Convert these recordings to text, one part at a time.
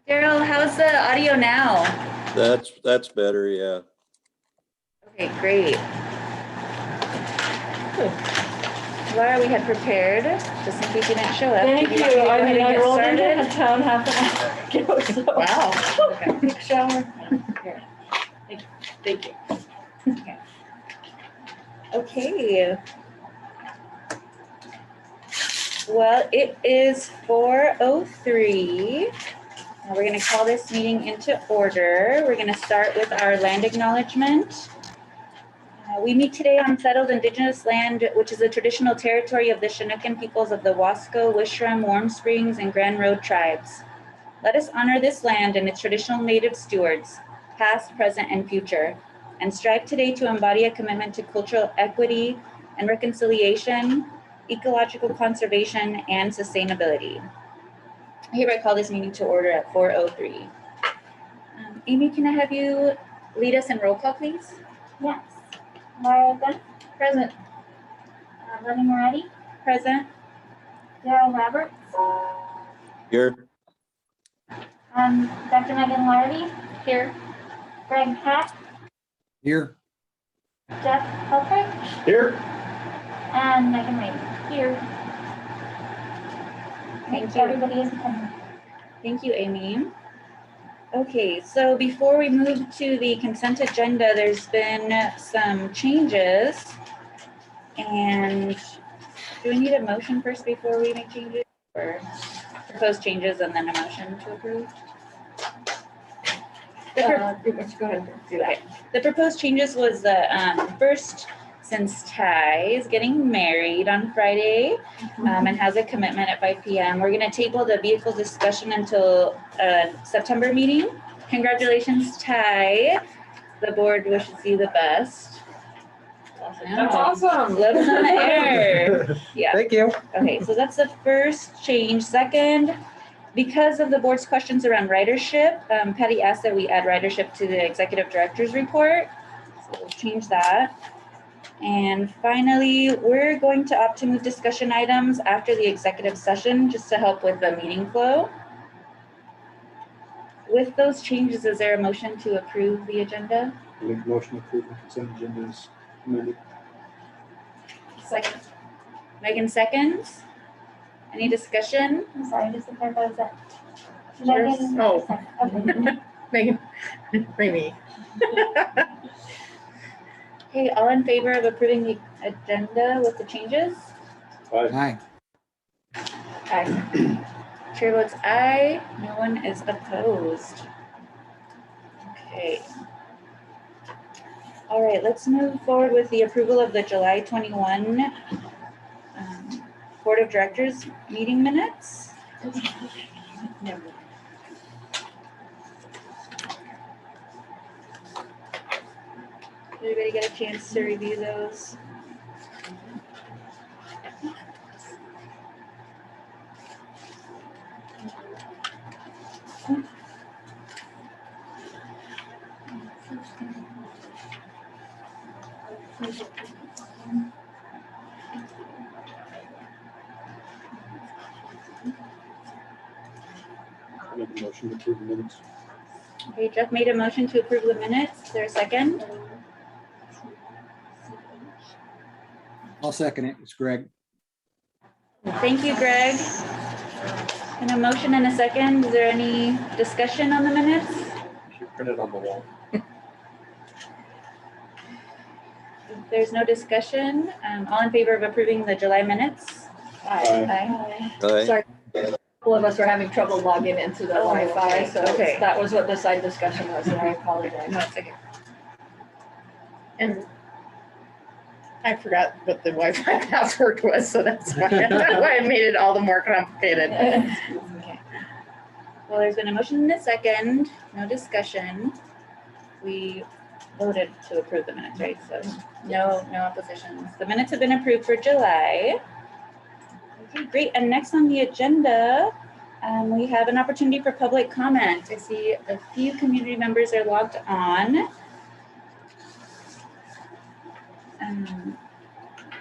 Daryl, how's the audio now? That's better, yeah. Okay, great. Laura, we had prepared, just in case you didn't show up. Thank Do you. want me to go I ahead mean, and I get rolled started? into town half an hour ago, so. Wow. Okay. Quick shower. Here. Thank you. Okay. Well, it is 4:03. We're going to call this meeting into order. We're going to start with our land acknowledgement. We meet today on settled indigenous land, which is the traditional territory of the Chinookan peoples of the Wasco, Wishram, Warm Springs, and Grand Road tribes. Let us honor this land and its traditional native stewards, past, present, and future, and strive today to embody a commitment to cultural equity and reconciliation, ecological conservation, and sustainability. I hereby call this meeting to order at 4:03. Amy, can I have you lead us in roll call, please? Yes. Laura Gunn, Present. Lenny Moretti, Present. Daryl Roberts, Here, Dr. Megan Larrabee, Here. Greg Hack, Here. Jeff Helfrich, here. and Megan Ray. Here. Thank you. Everybody is attending. Thank you, Amy. Okay, so before we move to the consent agenda, there's been some changes. And do we need a motion first before we make changes, or propose changes and then a motion to approve? Go ahead. Do that. Okay. The proposed changes was the first, since Ty is getting married on Friday and has a commitment at 5 p.m., we're going to table the vehicle discussion until September meeting. Congratulations, Ty. The board wishes you the best. That's awesome. Lives in the air. Yeah. Thank you. Okay, so that's the first change. Second, because of the board's questions around ridership, Patty asked that we add ridership to the executive director's report. So we'll change that. And finally, we're going to opt to move discussion items after the executive session just to help with the meeting flow. With those changes, is there a motion to approve the agenda? Make a motion to approve the consent agenda is amended. Second. Megan seconds. Any discussion? I'm sorry, just to clarify, was that? Sure. Megan? Oh. Okay. Megan, Amy. Okay, all in favor of approving the agenda with the changes? Hi. Aye. Chair votes aye, no one is opposed. Okay. All right, let's move forward with the approval of the July 21 Board of Directors meeting minutes. Everybody get a chance to review those? I'll make a motion to approve the minutes. Okay, Jeff made a motion to approve the minutes. Is there a second? I'll second it. It's Greg. Thank you, Greg. And a motion and a second. Is there any discussion on the minutes? Should print it on the wall. If there's no discussion, all in favor of approving the July minutes? Aye. Aye. Aye. Sorry. A couple of us were having trouble logging into the Oh, Wi-Fi, okay. so Okay. that was what the side discussion was, and I apologize. No, it's okay. And I forgot what the Wi-Fi password was, so that's why I made it all the more complicated. Okay. Well, there's been a motion and a second, no discussion. We voted to approve the minutes, right? So no oppositions. The minutes have been approved for July. Okay, great. And next on the agenda, we have an opportunity for public comment. I see a few community members are logged on.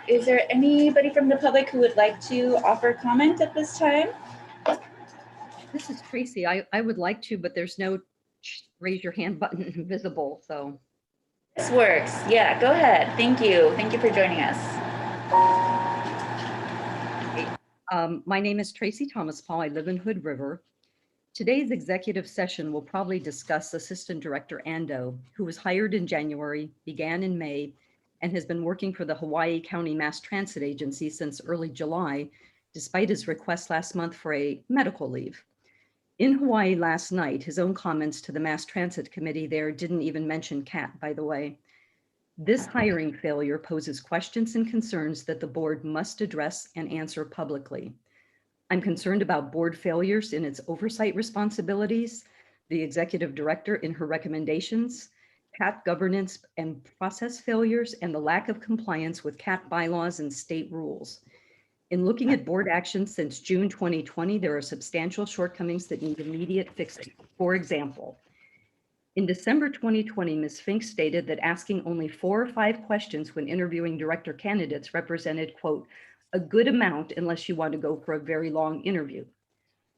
Is there anybody from the public who would like to offer comment at this time? This is Tracy. I would like to, but there's no raise your hand button visible, so. This works. Yeah, go ahead. Thank you. Thank you for joining us. My name is Tracy Thomas Paul. I live in Hood River. Today's executive session will probably discuss Assistant Director Ando, who was hired in January, began in May, and has been working for the Hawaii County Mass Transit Agency since early July, despite his request last month for a medical leave. In Hawaii last night, his own comments to the Mass Transit Committee there didn't even mention CAT, by the way. This hiring failure poses questions and concerns that the board must address and answer publicly. I'm concerned about board failures in its oversight responsibilities, the executive director in her recommendations, CAT governance and process failures, and the lack of compliance with CAT bylaws and state rules. In looking at board actions since June 2020, there are substantial shortcomings that need immediate fixing. For example, in December 2020, Ms. Fink stated that asking only 4 or 5 questions when interviewing director candidates represented, quote, a good amount unless you want to go for a very long interview.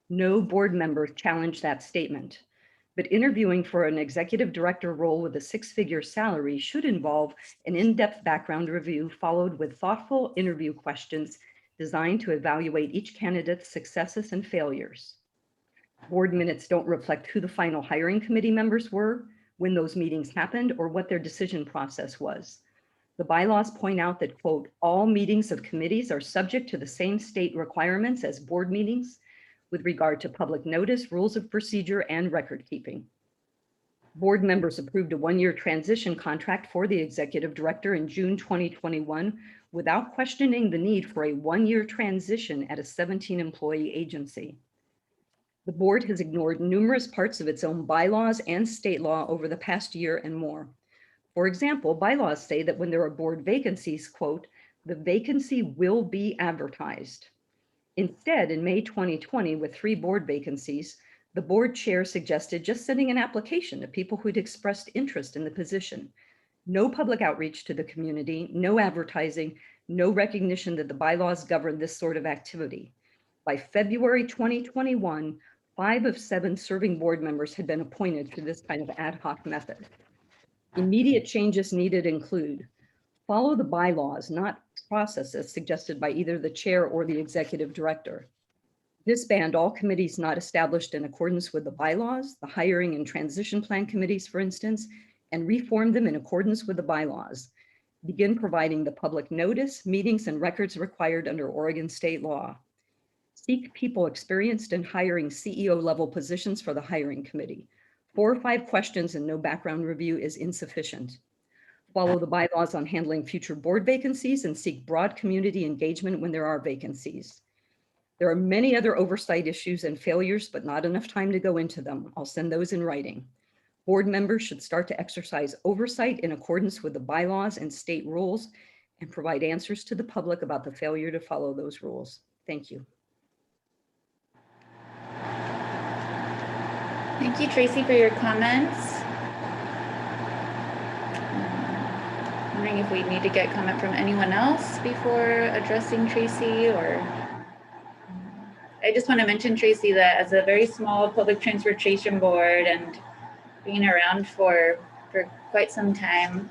No board member challenged that statement, but interviewing for an executive director role with a 6-figure salary should involve an in-depth background review followed with thoughtful interview questions designed to evaluate each candidate's successes and failures. Board minutes don't reflect who the final hiring committee members were, when those meetings happened, or what their decision process was. The bylaws point out that, quote, all meetings of committees are subject to the same state requirements as board meetings with regard to public notice, rules of procedure, and record keeping. Board members approved a 1-year transition contract for the executive director in June 2021 without questioning the need for a 1-year transition at a 17-employee agency. The board has ignored numerous parts of its own bylaws and state law over the past year and more. For example, bylaws say that when there are board vacancies, quote, the vacancy will be advertised. Instead, in May 2020, with 3 board vacancies, the board chair suggested just sending an application to people who'd expressed interest in the position. No public outreach to the community, no advertising, no recognition that the bylaws govern this sort of activity. By February 2021, 5 of 7 serving board members had been appointed through this kind of ad hoc method. Immediate changes needed include follow the bylaws, not processes suggested by either the chair or the executive director. Disband all committees not established in accordance with the bylaws, the hiring and transition plan committees, for instance, and reform them in accordance with the bylaws. Begin providing the public notice, meetings, and records required under Oregon state law. Seek people experienced in hiring CEO level positions for the hiring committee. 4 or 5 questions and no background review is insufficient. Follow the bylaws on handling future board vacancies and seek broad community engagement when there are vacancies. There are many other oversight issues and failures, but not enough time to go into them. I'll send those in writing. Board members should start to exercise oversight in accordance with the bylaws and state rules and provide answers to the public about the failure to follow those rules. Thank you. Thank you, Tracy, for your comments. Wondering if we need to get comment from anyone else before addressing Tracy, or I just want to mention, Tracy, that as a very small public transportation board and being around for quite some time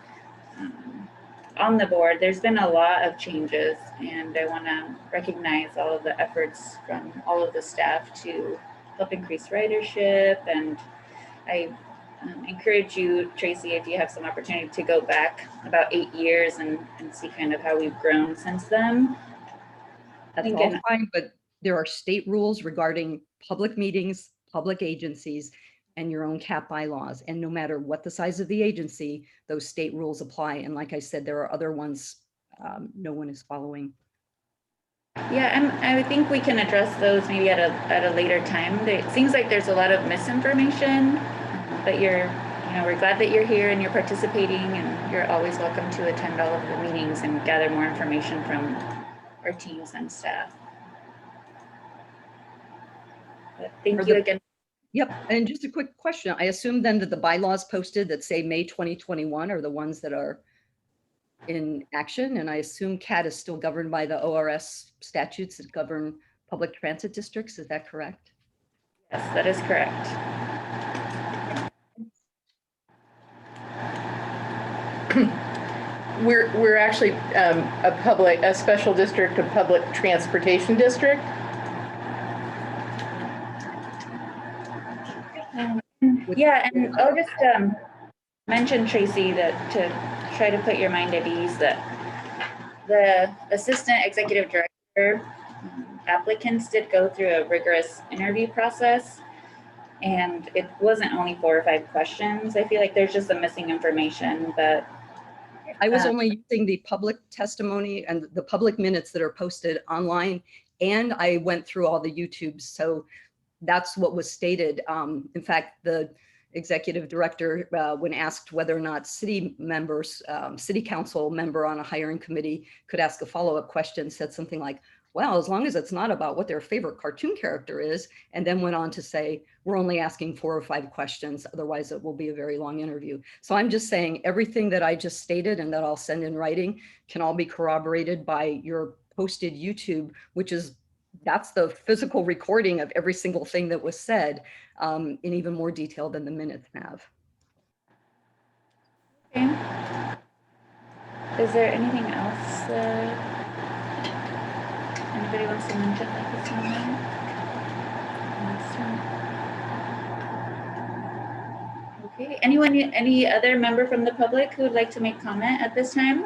on the board, there's been a lot of changes, and I want to recognize all of the efforts from all of the staff to help increase ridership. And I encourage you, Tracy, if you have some opportunity to go back about 8 years and see kind of how we've grown since then. That's all fine, but there are state rules regarding public meetings, public agencies, and your own CAT bylaws. And no matter what the size of the agency, those state rules apply. And like I said, there are other ones no one is following. Yeah, and I think we can address those maybe at a later time. It seems like there's a lot of misinformation, but we're glad that you're here and you're participating, and you're always welcome to attend all of the meetings and gather more information from our teams and staff. But thank you again. Yep, and just a quick question. I assume then that the bylaws posted that say May 2021 are the ones that are in action, and I assume CAT is still governed by the ORS statutes that govern public transit districts. Is that correct? Yes, that is correct. We're actually a special district, a public transportation district. Yeah, and I'll just mention, Tracy, that to try to put your mind at ease, that the assistant executive director applicants did go through a rigorous interview process, and it wasn't only 4 or 5 questions. I feel like there's just some missing information, but I was only using the public testimony and the public minutes that are posted online, and I went through all the YouTubes. So that's what was stated. In fact, the executive director, when asked whether or not city members, city council member on a hiring committee could ask a follow-up question, said something like, well, as long as it's not about what their favorite cartoon character is, and then went on to say, we're only asking 4 or 5 questions, otherwise it will be a very long interview. So I'm just saying everything that I just stated and that I'll send in writing can all be corroborated by your posted YouTube, which is, that's the physical recording of every single thing that was said, in even more detail than the minutes have. okay. Is there anything else that anybody wants to mention at this moment? Okay, anyone, any other member from the public who would like to make comment at this time?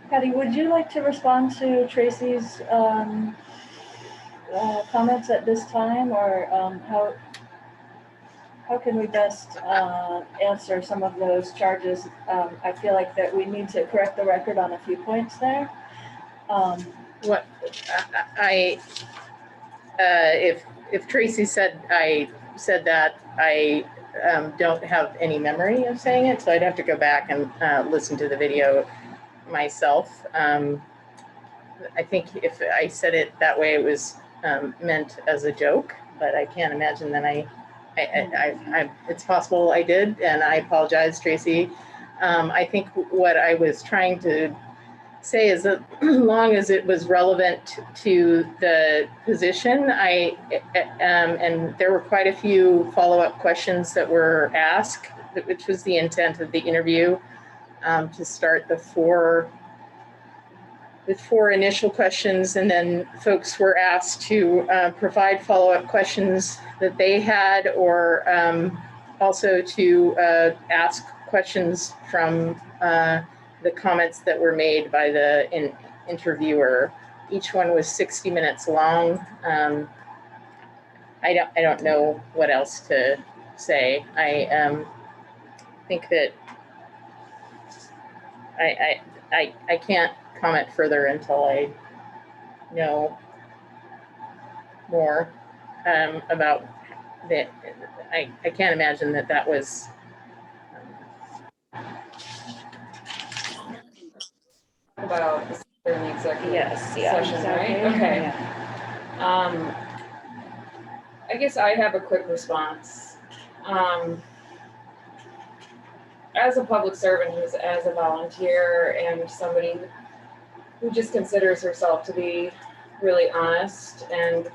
Patty, would you like to respond to Tracy's comments at this time, or how can we best answer some of those charges? I feel like that we need to correct the record on a few points there. What if Tracy said I said that, I don't have any memory of saying it, so I'd have to go back and listen to the video myself. I think if I said it that way, it was meant as a joke, but I can't imagine that it's possible I did, and I apologize, Tracy. I think what I was trying to say is that as long as it was relevant to the position, and there were quite a few follow-up questions that were asked, which was the intent of the interview, to start with 4 initial questions, and then folks were asked to provide follow-up questions that they had, or also to ask questions from the comments that were made by the interviewer. Each one was 60 minutes long. I don't know what else to say. I think that I can't comment further until I know more about that. I can't imagine that was about during the executive Yes, yeah. session, right? Okay. Yeah. I guess I have a quick response. As a public servant, who's as a volunteer and somebody who just considers herself to be really honest and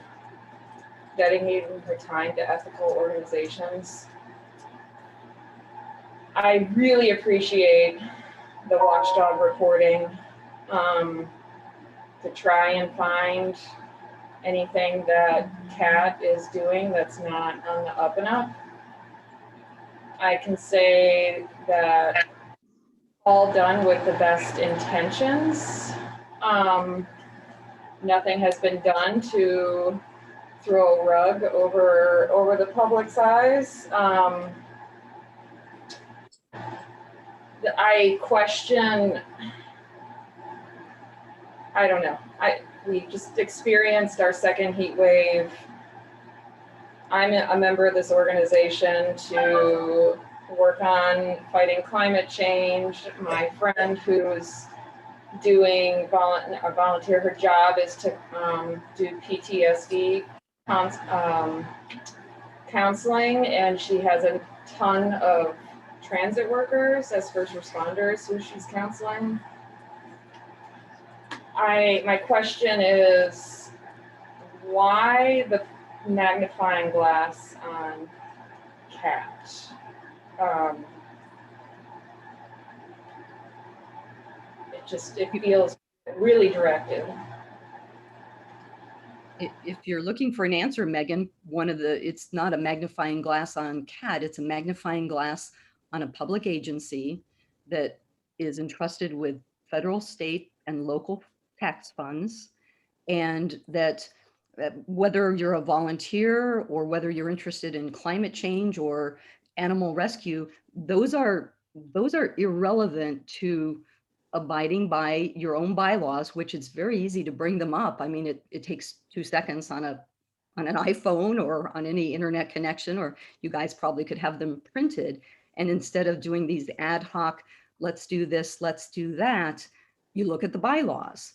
dedicating her time to ethical organizations, I really appreciate the watchdog reporting, to try and find anything that Kat is doing that's not on the up and up. I can say that all done with the best intentions. Nothing has been done to throw a rug over the public's eyes. I question, I don't know. We just experienced our second heat wave. I'm a member of this organization to work on fighting climate change. My friend who's doing volunteer, her job is to do PTSD counseling, and she has a ton of transit workers as first responders who she's counseling. My question is, why the magnifying glass on cat? It feels really directed. If you're looking for an answer, Megan, it's not a magnifying glass on CAD, it's a magnifying glass on a public agency that is entrusted with federal, state, and local tax funds. And that whether you're a volunteer or whether you're interested in climate change or animal rescue, those are irrelevant to abiding by your own bylaws, which it's very easy to bring them up. I mean, it takes 2 seconds on an iPhone or on any internet connection, or you guys probably could have them printed. And instead of doing these ad hoc, let's do this, let's do that, you look at the bylaws.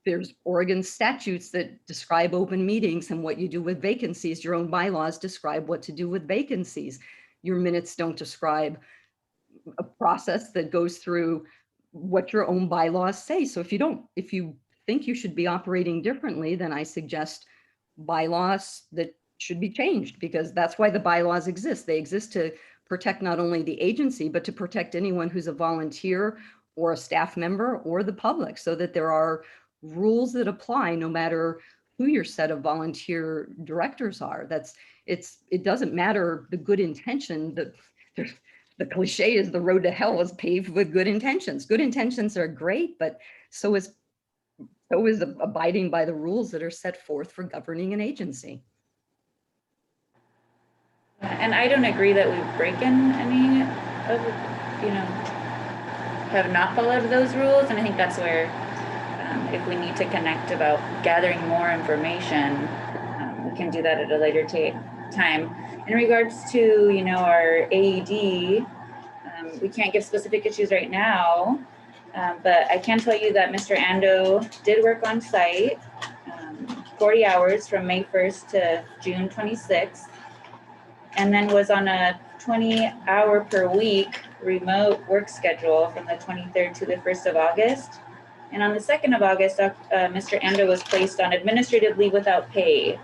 There's Oregon statutes that describe open meetings and what you do with vacancies. Your own bylaws describe what to do with vacancies. Your minutes don't describe a process that goes through what your own bylaws say. So if you think you should be operating differently, then I suggest bylaws that should be changed, because that's why the bylaws exist. They exist to protect not only the agency, but to protect anyone who's a volunteer or a staff member or the public, so that there are rules that apply no matter who your set of volunteer directors are. It doesn't matter the good intention. The cliche is the road to hell is paved with good intentions. Good intentions are great, but so is abiding by the rules that are set forth for governing an agency. And I don't agree that we've broken any of, have not followed those rules. And I think that's where, if we need to connect about gathering more information, we can do that at a later time. In regards to, our AED, we can't give specific issues right now, but I can tell you that Mr. Ando did work on site 40 hours from May 1st to June 26th, and then was on a 20-hour per week remote work schedule from the 23rd to the 1st of August. And on the 2nd of August, Mr. Ando was placed on administrative leave without pay.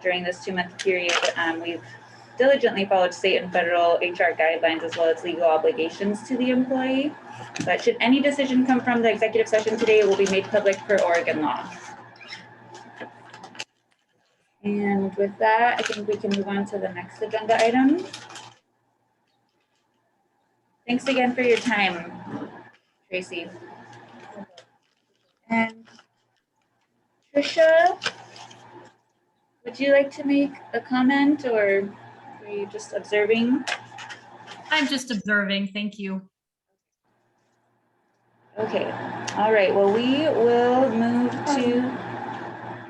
During this 2-month period, we've diligently followed state and federal HR guidelines as well as legal obligations to the employee. But should any decision come from the executive session today, it will be made public per Oregon law. And with that, I think we can move on to the next agenda item. Thanks again for your time, Tracy. And Trisha, would you like to make a comment, or are you just observing? I'm just observing, thank you. Okay, all right, well, we will move to,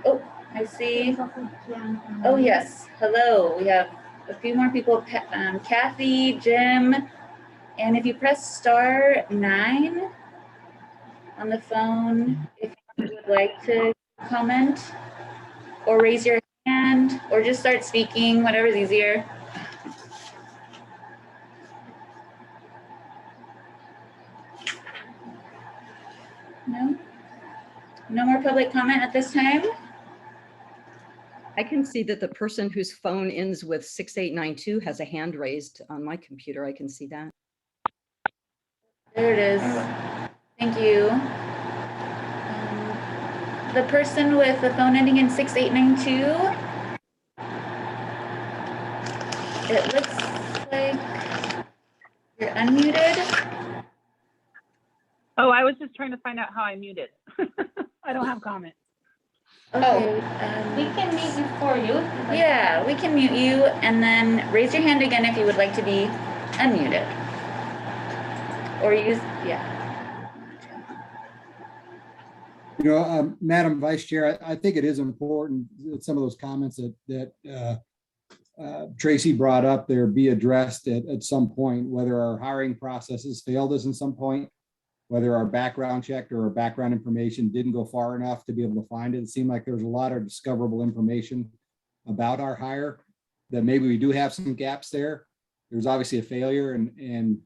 oh, I see. Oh, yes, hello, we have a few more people, Kathy, Jim, and if you press *9 on the phone, if you would like to comment, or raise your hand, or just start speaking, whatever's easier. No? No more public comment at this time? I can see that the person whose phone ends with 6892 has a hand raised on my computer. I can see that. There it is. Thank you. The person with the phone ending in 6892, it looks like you're unmuted. Oh, I was just trying to find out how I muted. I don't have comment. Okay. We can mute you for you. Yeah, we can mute you, and then raise your hand again if you would like to be unmuted. Or use, yeah. Madam Vice Chair, I think it is important that some of those comments that Tracy brought up there be addressed at some point, whether our hiring processes failed us in some point, whether our background check or our background information didn't go far enough to be able to find it. It seemed like there was a lot of discoverable information about our hire, that maybe we do have some gaps there. There's obviously a failure, and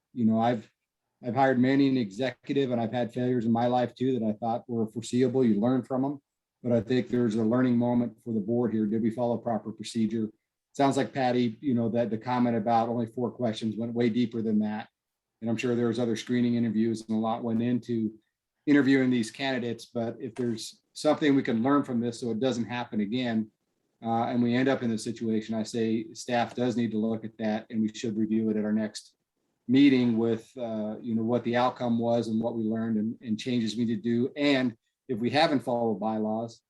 I've hired many an executive, and I've had failures in my life too that I thought were foreseeable. You learn from them. but I think there's a learning moment for the board here. Did we follow proper procedure? Sounds like Patty, that the comment about only 4 questions went way deeper than that. And I'm sure there was other screening interviews and a lot went into interviewing these candidates, but if there's something we can learn from this so it doesn't happen again, and we end up in this situation, I say staff does need to look at that, and we should review it at our next meeting with, what the outcome was and what we learned and changes we need to do. And if we haven't followed bylaws,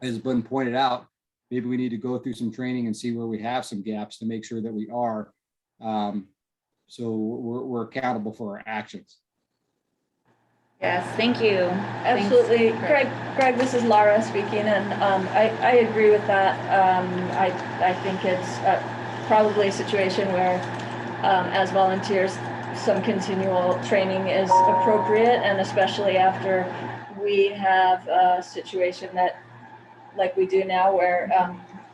as has been pointed out, maybe we need to go through some training and see where we have some gaps to make sure that we are. So we're accountable for our actions. Yes, thank you. Absolutely. Thanks. Greg, this is Laura speaking, and I agree with that. I think it's probably a situation where, as volunteers, some continual training is appropriate, and especially after we have a situation that, like we do now, where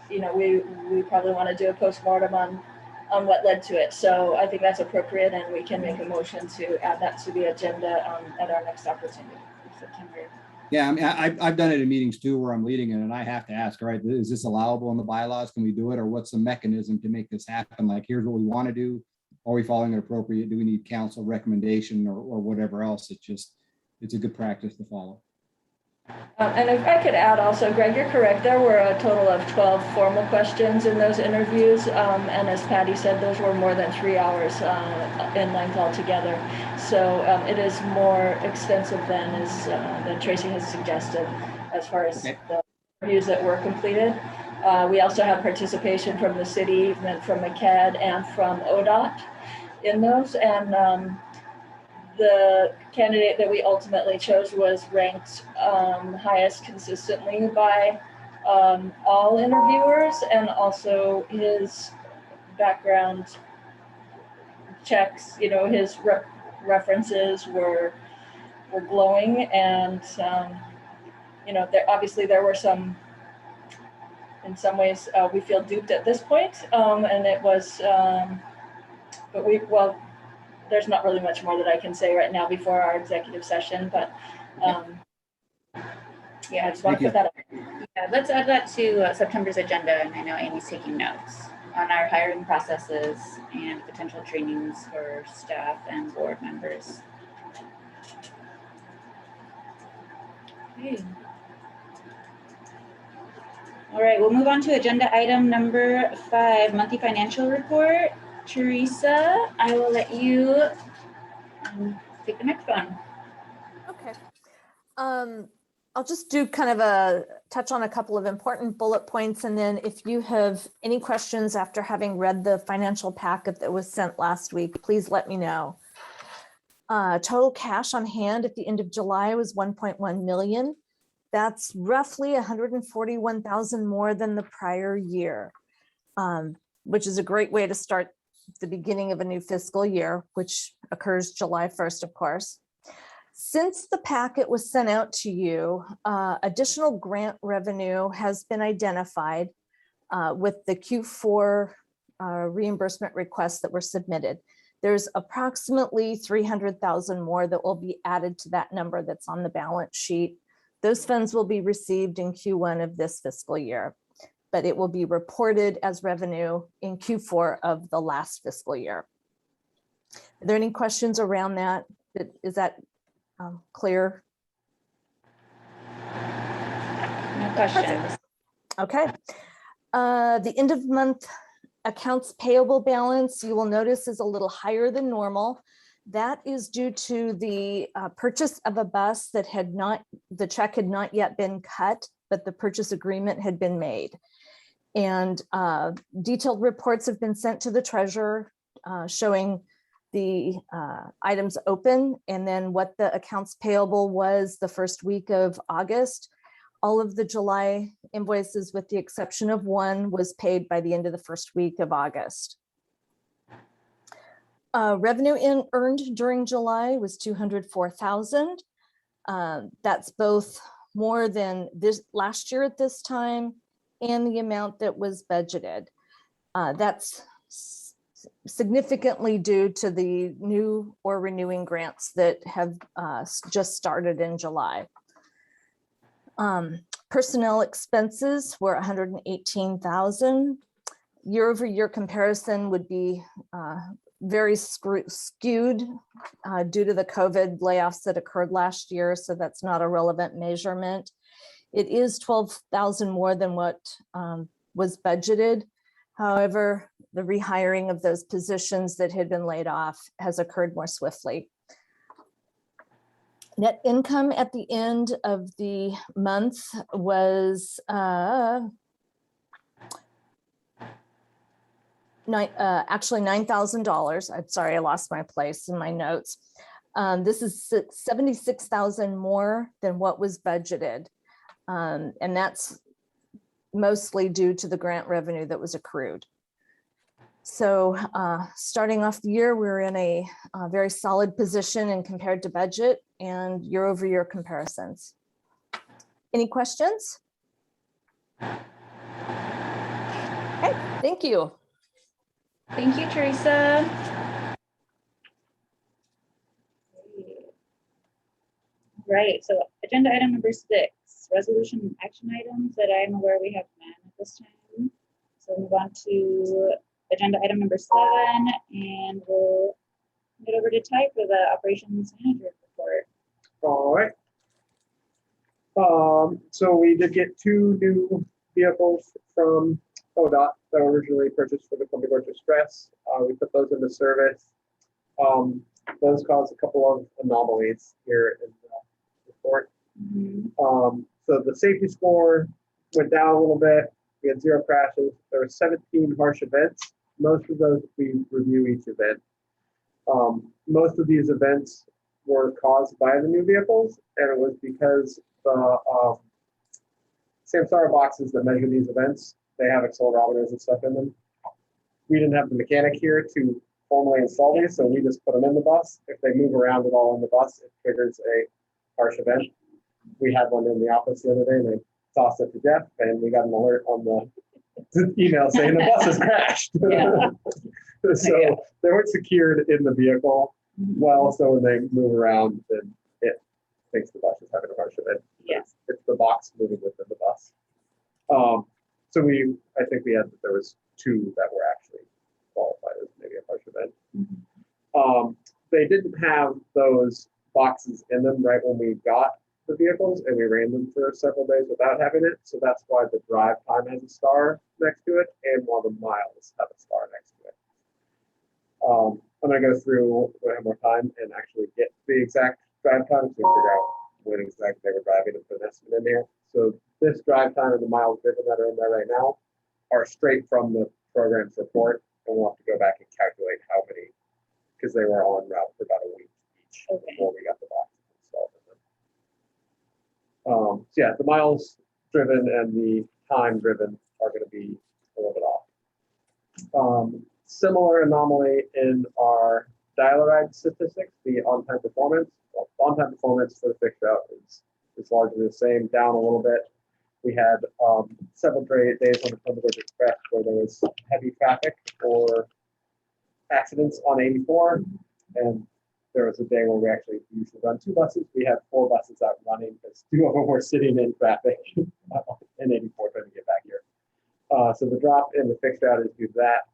we probably want to do a postmortem on what led to it. So I think that's appropriate, and we can make a motion to add that to the agenda at our next opportunity in September. Yeah, I mean, I've done it in meetings too where I'm leading it, and I have to ask, all right, is this allowable in the bylaws? Can we do it? Or what's the mechanism to make this happen? Like, here's what we want to do. Are we following it appropriate? Do we need council recommendation or whatever else? It's a good practice to follow. And if I could add also, Greg, you're correct. There were a total of 12 formal questions in those interviews. And as Patty said, those were more than 3 hours in length altogether. So it is more extensive than Tracy has suggested as far as the interviews that were completed. We also have participation from the city, from MCAD, and from ODOT in those. And the candidate that we ultimately chose was ranked highest consistently by all interviewers, and also his background checks, his references were glowing, and obviously there were some, in some ways we feel duped at this point, and it was, but there's not really much more that I can say right now before our executive session, but I just want to put that up. Yeah, let's add that to September's agenda, and I know Amy's taking notes on our hiring processes and potential trainings for staff and board members. Okay. All right, we'll move on to agenda item number 5, monthly financial report. Teresa, I will let you take the next one. Okay. I'll just do kind of a touch on a couple of important bullet points. And then if you have any questions after having read the financial packet that was sent last week, please let me know. Total cash on hand at the end of July was 1.1 million. That's roughly 141,000 more than the prior year, which is a great way to start the beginning of a new fiscal year, which occurs July 1st, of course. Since the packet was sent out to you, additional grant revenue has been identified with the Q4 reimbursement requests that were submitted. There's approximately 300,000 more that will be added to that number that's on the balance sheet. Those funds will be received in Q1 of this fiscal year, but it will be reported as revenue in Q4 of the last fiscal year. Are there any questions around that? Is that clear? No questions. Okay. The end of month accounts payable balance, you will notice, is a little higher than normal. That is due to the purchase of a bus that the check had not yet been cut, but the purchase agreement had been made. And detailed reports have been sent to the treasurer showing the items open and then what the accounts payable was the first week of August. All of the July invoices, with the exception of one, was paid by the end of the first week of August. Revenue earned during July was 204,000. That's both more than this last year at this time and the amount that was budgeted. That's significantly due to the new or renewing grants that have just started in July. Personnel expenses were 118,000. Year-over-year comparison would be very skewed due to the COVID layoffs that occurred last year, so that's not a relevant measurement. It is 12,000 more than what was budgeted. However, the rehiring of those positions that had been laid off has occurred more swiftly. Net income at the end of the month was actually $9,000. I'm sorry, I lost my place in my notes. This is 76,000 more than what was budgeted. And that's mostly due to the grant revenue that was accrued. So starting off the year, we're in a very solid position and compared to budget and year-over-year comparisons. Any questions? Okay, thank you. Thank you, Teresa. Right, so agenda item number 6, resolution and action items that I'm aware we have none at this time. So move on to agenda item number 7, and we'll get over to Ty for the operations manager report. All right. So we did get 2 new vehicles from ODOT that were originally purchased for the Columbia Gorge Express. We put those into service. Those caused a couple of anomalies here in the report. So the safety score went down a little bit. We had 0 crashes. There were 17 harsh events. Most of those we review each event. Most of these events were caused by the new vehicles, and it was because the Samsara boxes that measure these events, they have accelerometers and stuff in them. We didn't have the mechanic here to formally install these, so we just put them in the bus. If they move around at all in the bus, it triggers a harsh event. We had one in the office the other day, and they tossed it to Jeff, and we got an alert on the email saying the bus has crashed. So they weren't secured in the vehicle well, so when they move around, then it thinks the bus is having a harsh event. Yes. It's the box moving within the bus. So I think there was 2 that were actually qualified as maybe a harsh event. They didn't have those boxes in them right when we got the vehicles, and we ran them for several days without having it. So that's why the drive time has a star next to it, and while the miles have a star next to it. I'm going to go through one more time and actually get the exact drive time to figure out when exactly they were driving and put an estimate in there. So this drive time and the miles driven that are in there right now are straight from the program's report, and we'll have to go back and calculate how many, because they were on route for about a week each before we got the boxes installed in them. So yeah, the miles driven and the time driven are going to be a little bit off. Similar anomaly in our dial-a-ride statistics, the on-time performance. Well, on-time performance for the fixed route is largely the same, down a little bit. We had several days on the Columbia Gorge Express where there was heavy traffic or accidents on 84, and there was a day where we actually usually run 2 buses. We had 4 buses out running because 2 of them were sitting in traffic in 84 trying to get back here. So the drop in the fixed route is due to that.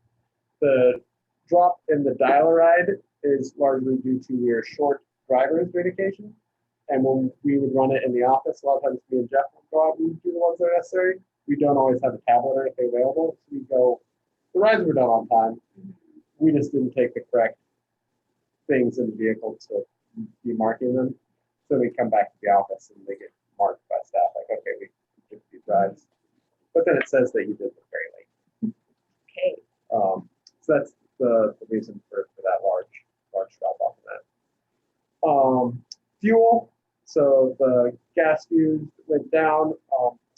The drop in the dial-a-ride is largely due to your short driver's vacation. And when we would run it in the office, a lot of times me and Jeff would go out and do the ones that are necessary. We don't always have a tablet or anything available. So we go, the rides were done on time. We just didn't take the correct things in the vehicle to be marking them. So we come back to the office and they get marked by staff, like, okay, we did these rides. But then it says that you did them very late. Okay. So that's the reason for that large drop off in that. Fuel. So the gas used went down,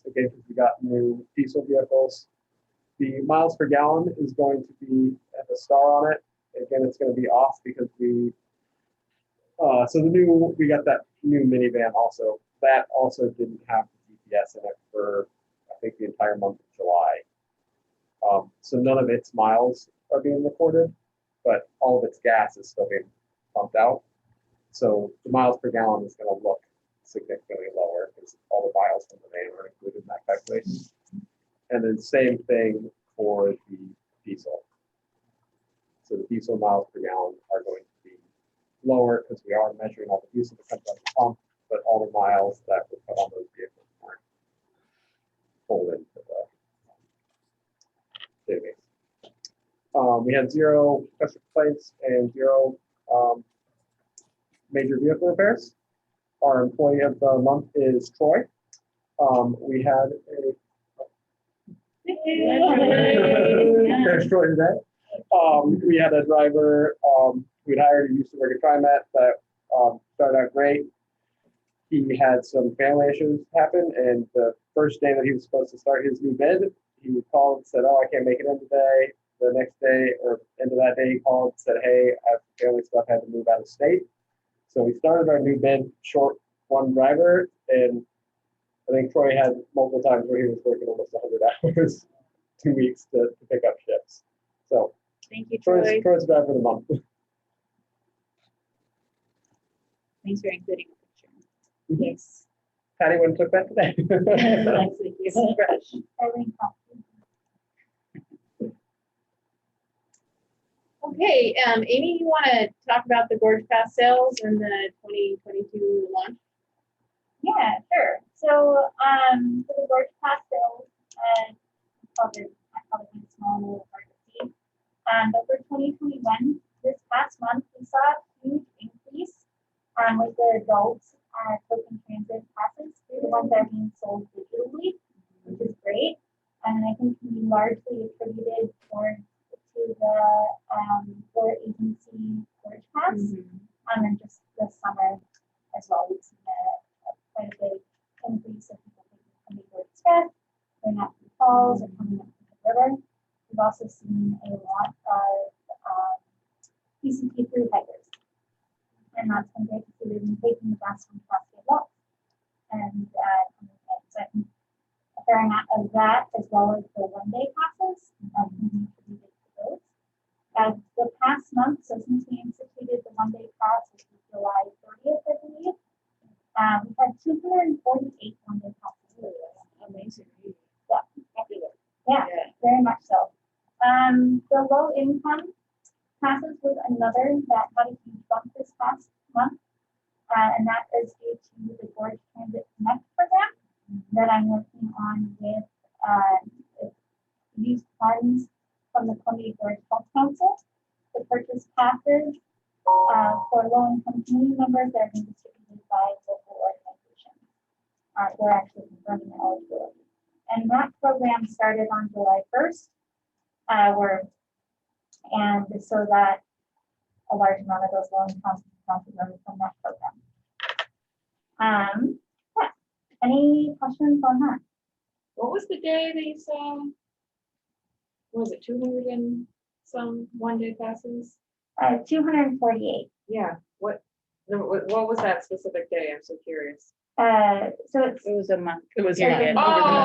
again, because we got new diesel vehicles. The miles per gallon is going to be at a star on it. Again, it's going to be off because we got that new minivan also. That also didn't have the GPS in it for, I think, the entire month of July. So none of its miles are being recorded, but all of its gas is still being pumped out. So the miles per gallon is going to look significantly lower because all the miles from the van are included in that calculation. And then same thing for the diesel. So the diesel miles per gallon are going to be lower because we are measuring all the diesel that comes out of the pump, but all the miles that were put on those vehicles weren't pulled into the database. We had 0 customer complaints and 0 major vehicle repairs. Our employee of the month is Troy. We had there's Troy today. We had a driver we'd hired who used to work at TriMet that started out great. He had some family issues happen, and the first day that he was supposed to start his new bid, he called and said, "Oh, I can't make it in today." The next day, or end of that day, he called and said, "Hey, I have family stuff, I had to move out of state." So we started our new bid short one driver, and I think Troy had multiple times where he was working almost 100 hours, 2 weeks to pick up shifts. So Thank you, Troy. Troy's driver of the month. Thanks for including a picture. Yes. Patty went and took that today. Next week, you're so fresh. Okay, Amy, you want to talk about the Gorge Pass sales and the 2022 launch? Yeah, sure. So, for the Gorge Pass sales, I probably think it's small, a little hard to see. But for 2021, this past month, we saw a huge increase with the adults token transit passes. The ones that are being sold digitally, which is great. And I think can be largely attributed to the for agency Gorge Pass. And just this summer as well, we've seen quite a big increase of people taking from the Gorge Express, going out to the falls or coming up to the river. We've also seen a lot of PCT through hikers. And that's been great to see. They've been taking the bus from Cascade Walk. And so I think a fair amount of that, as well as the one-day passes, can be attributed to those. The past month, so since we instituted the one-day pass, which was July 30th, I believe, we had 248 one-day passes. Amazing. Yeah, very much so. The low income passes was another that had a huge bump this past month. And that is due to the Gorge Transit Connect program that I'm working on with used funds from the Columbia Gorge Health Council to purchase passes for low-income community members that are being distributed by local organizations. We're actually confirming the eligibility. And that program started on July 1st. And so that a large amount of those low-income members from that program. Yeah. Any questions on that? What was the day that you saw? What was it 200 and some one-day passes? 248. Yeah. What was that specific day? I'm so curious. So It was a month. It was Yeah. your bid. Oh,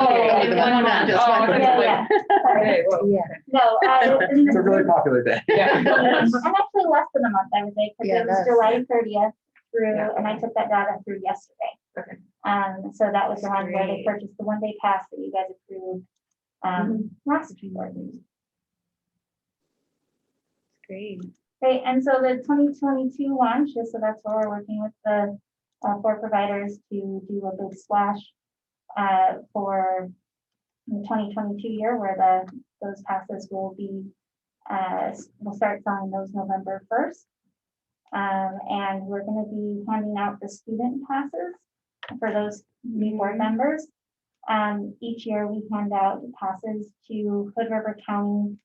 Over the month, not just one. yeah. Sorry. Okay, well, No, It's a really popular day. yeah. and actually less than a month, I would say, because Yeah, it was that's- July 30th through, Yeah. and I took that data through yesterday. Okay. So that was the one where they Great. purchased the one-day pass that you guys approved last week. Great. Great, and so the 2022 launch, so that's where we're working with the 4 providers to do a big splash for the 2022 year, where those passes will be, we'll start selling those November 1st. And we're going to be handing out the student passes for those new board members. Each year we hand out passes to Hood River County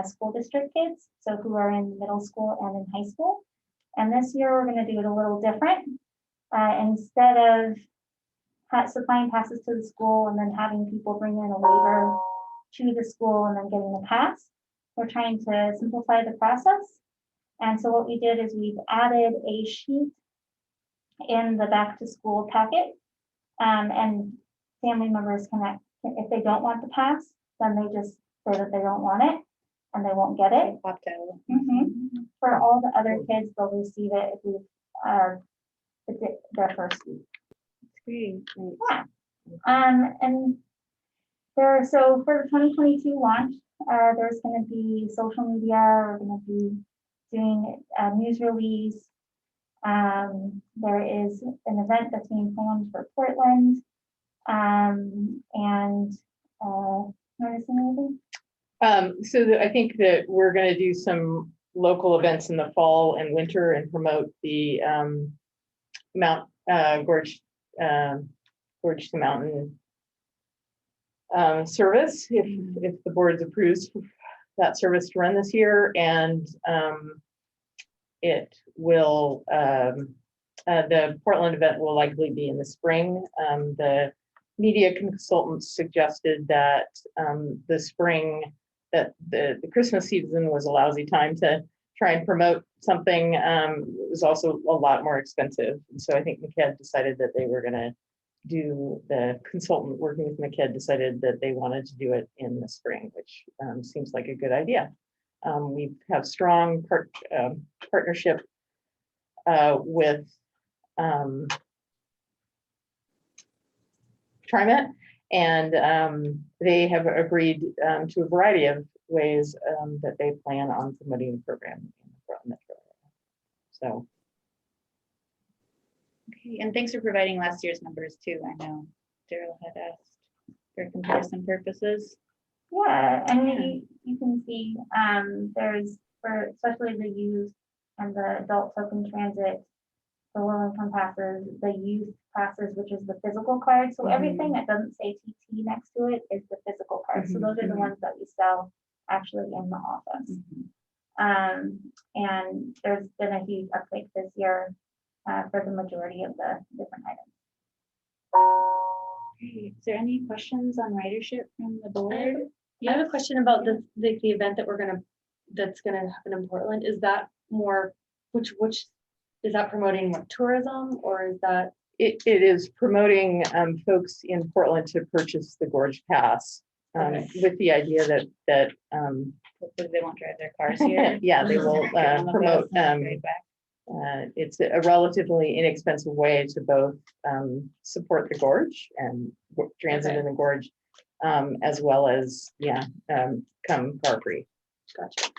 school district kids, so who are in middle school and in high school. And this year we're going to do it a little different. Instead of supplying passes to the school and then having people bring in a waiver to the school and then getting a pass, we're trying to simplify the process. And so what we did is we've added a sheet in the back to school packet, and family members can, if they don't want the pass, then they just say that they don't want it and they won't get it. Opt out. For all the other kids, they'll receive it if we their first week. great. Yeah. And so for the 2022 launch, there's going to be social media. We're going to be doing a news release. There is an event that's being planned for Portland. I think that we're going to do some local events in the fall and winter and promote the Mount Gorge to Mountain service if the board approves that service to run this year, and it will the Portland event will likely be in the spring. The media consultants suggested that the spring, that the Christmas season was a lousy time to try and promote something. It was also a lot more expensive. And so I think MCED decided that they were gonna do, the consultant working with MCED decided that they wanted to do it in the spring, which seems like a good idea. We have strong partnership with TriMet, and they have agreed to a variety of ways that they plan on promoting the program in the Portland metro area. So. Okay, and thanks for providing last year's numbers too. I know Daryl had asked for comparison purposes. Yeah, and you can see there's, for especially the youth and the adult token transit, the low income passes, the youth passes, which is the physical card. So everything that doesn't say TT next to it is the physical card. So those are the ones that we sell actually in the office. And there's been a huge uptake this year for the majority of the different items. Great. Is there any questions on ridership from the board? I have a question about the event that that's gonna happen in Portland. Is that more, which is that promoting like tourism, or is that? It is promoting folks in Portland to purchase the Gorge Pass with the idea that hopefully they won't drive their cars here. Yeah, they will promote. It's a relatively inexpensive way to both support the Gorge and transit in the Gorge, as well as come car free. Gotcha.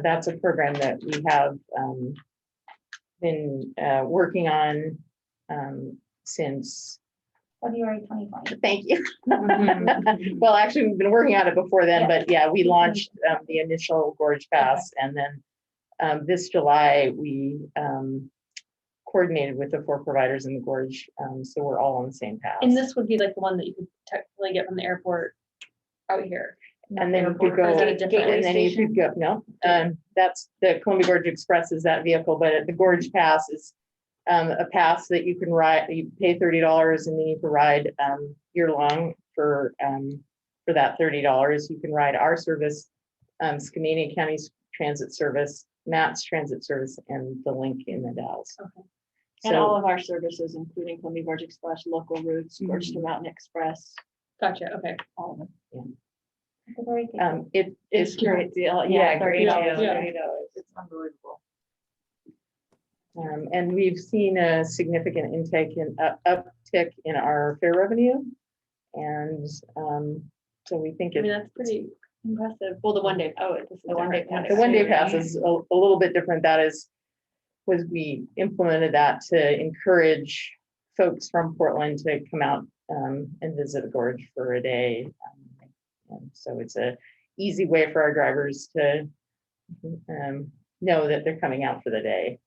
That's a program that we have been working on since February 2020. Thank you. Well, actually, we've been working on it before then, but yeah, we launched the initial Gorge Pass, and then this July we coordinated with the 4 providers in the Gorge, so we're all on the same pass. And this would be like the one that you could technically get from the airport out here. And then you could go, and then you could go, no, that's the Columbia Gorge Express is that vehicle, but the Gorge Pass is a pass that you can ride, you pay $30 and then you can ride year long for that $30. You can ride our service, Skamania County's transit service, Matt's transit service, and the link in the Dalles. Okay. And all of our services, including Columbia Gorge Express, local routes, Gorge to Mountain Express. Gotcha, okay. All of them. Yeah. It's It's great deal. Yeah, great deal. Yeah. It's unbelievable. And we've seen a significant intake in uptick in our fare revenue. And so we think I mean, that's pretty impressive. Well, the 1 day, this is The 1 day different. pass. the 1 day pass is a little bit different. Was we implemented that to encourage folks from Portland to come out and visit the Gorge for a day. And so it's a easy way for our drivers to know that they're coming out for the day.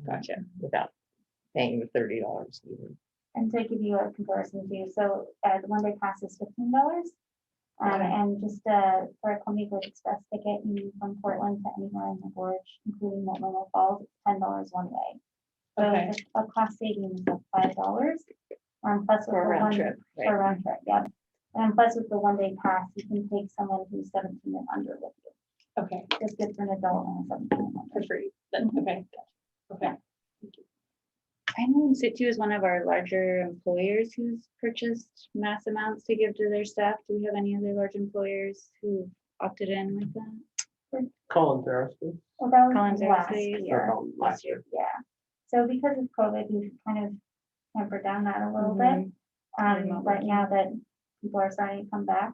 Gotcha. Without paying the $30 even. And to give you a comparison too, so the 1 day pass is $15. And just for a Columbia Gorge Express ticket, you from Portland to anywhere in the Gorge, including Multnomah Falls, it's $10 one way. So Okay. it's a cost savings of $5. Plus For a round trip, right. For a round trip, yeah. And plus with the 1 day pass, you can take someone who's 17 and under with you. Okay, It's good for an adult and a 17 and for under. free. Then, okay. Okay. I know in situ is one of our larger employers who's purchased mass amounts to give to their staff. Do we have any other large employers who opted in like that? Collins Aerospace. Well, that was Collins last Aerospace, year. Last year. Yeah. So because of COVID, we've kind of temper down that a little bit. Right now that people are starting to come back.